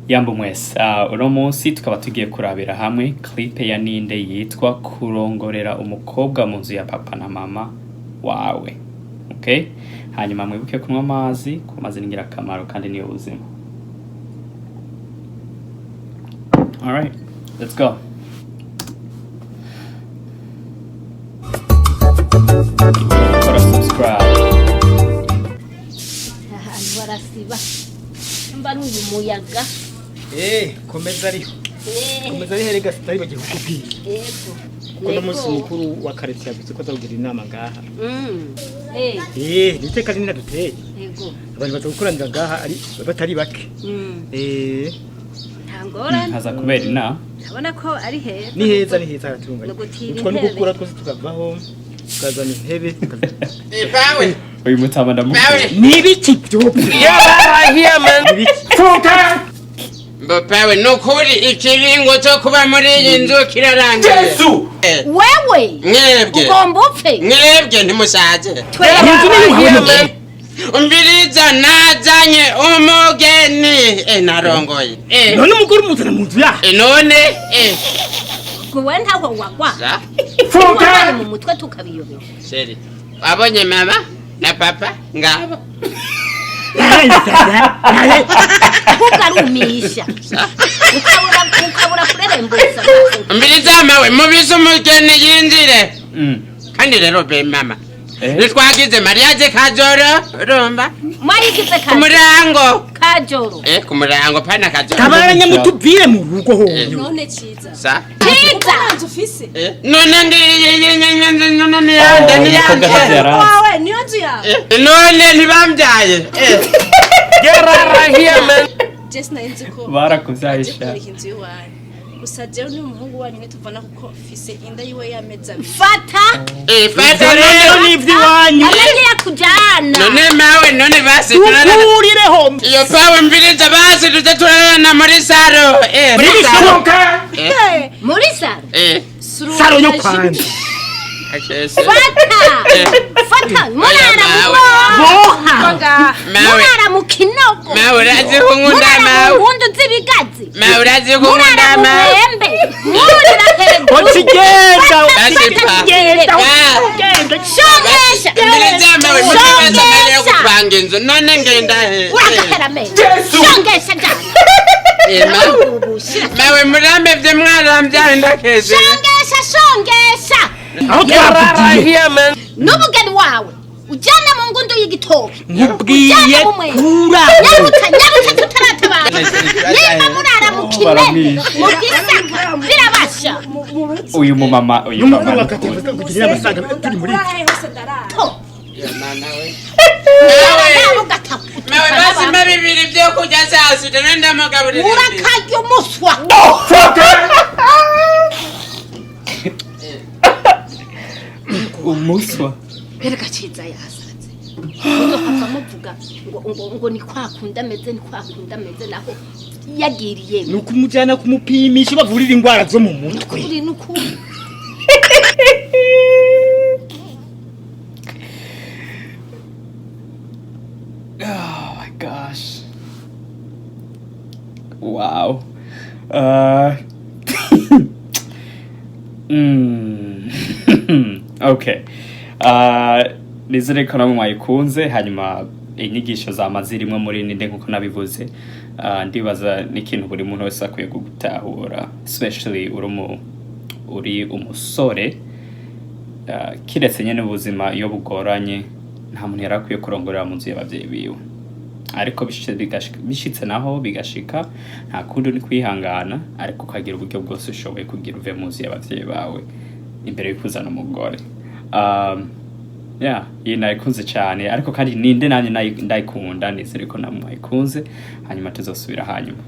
Yambo mwese uno munsi tukaba tugiye kurabira hamwe clip ya Ninde yitwa kurongorera umukobwa mu nzu ya papa na mama wawe. Okay? Hanyuma mwibuke kunywa amazi, kuko amazi ni ingirakamaro kandi niyo buzima. All right, let's go. Subscribe. Warasiba mba n'uyu muyaga komeza ariho komeza ari herega sitari bagiye kukubwira yego kuko munsi mukuru wa kareti yavuze ko azagira inama ngaha niteka nina duteye yego abantu batagukoranira ngaha ari batari bake ntangora haza kubera inama abona ko ari heza ni heza haratunganye utwo n'ugukura twose tukavaho tukazana intebe bawe uyu mutama ndamukunda nibiki byo here man fuka bawe nukuri ikiringo cyo kuba muri iyi nzu kirarangiye Yesu wewe mwebwe ugomba upfe mwebwe ntimusaze twebwe umbiriza nazanye umugeni narongoye none umugore muzana mu nzu ya none gwe ntaho wagwa fuka mu mutwe tukabiyobera seri abonye mama na papa ngabo kugarumisha ukabura kurerembuza umbiriza mawe mubize umugeni yinjire kandi rero be mama nitwagize mariage kajoro rumba mwayigize kumurango kajoro kumurango pana kajoro kabanye mutubwire mu rugo ho none ciza sa ciza ufise none none yande wawe niyo nzu yawe none ntibambyaye yarara here man just na inzu ko barakuzayisha inzu yawe gusa jewe n'umuhungu wanyu netuvana kuko fise inda yiwe yameza fata fata rero n'ivyi wanyu agiye kujana none mawe none basi tukurireho iyo pawe mbiriza basi tuzaturana muri saro muri saro saro yo kwanje fata murara boha murara mukinogo mawe urazi kunkunda mawe mundu zibigazi mawe urazi kunkunda mawe murira hego okigenda shongesha mbiriza mawe mutibeza mali yo kupanga inzu none ngenda urakahera me shongesha jana mawe murambe vye mwarambyaye ndakeze shongesha aho twavugiye n'umugeni wawe ujyana mu ngundu y'igitoki nkubwiye kura nyarutsa tutaratabana nimba murara mu kine mu gisaka birabasha uyu mumama uyu n'umugore mama wakatemeza kugira abasaga turi muri mawe basima bibiri vyo kurya saa sita none ndamagaburira urakarya umuswa umuswa bereka ciza yasaze uzohava muvuga ngo ni kwakunda ameze naho yagiriye nuko umujyana kumupimisha bavurira indwara zo mu mutwe uri n'ukuri oh my gosh wow okay nizere ko namwe mwayikunze hanyuma inyigisho zamazirimo muri Ninde nkuko nabivuze ndibaza n'ikintu buri muntu wese akwiye gutahura especially uri umusore kiretse nyene ubuzima iyo bugoranye nta muntu yarakwiye kurongorera mu nzu y'abavyeyi biwe ariko bishitse naho bigashika nta kundi ni kwihangana ariko ukagira uburyo bwose ushoboye kugira uve mu nzu y'abavyeyi bawe imbere yo kuzana umugore iyi nayikunze cyane ariko kandi Ninde nanjye ndayikunda nizere ko namwe mwayikunze hanyuma tuzosubira hanyuma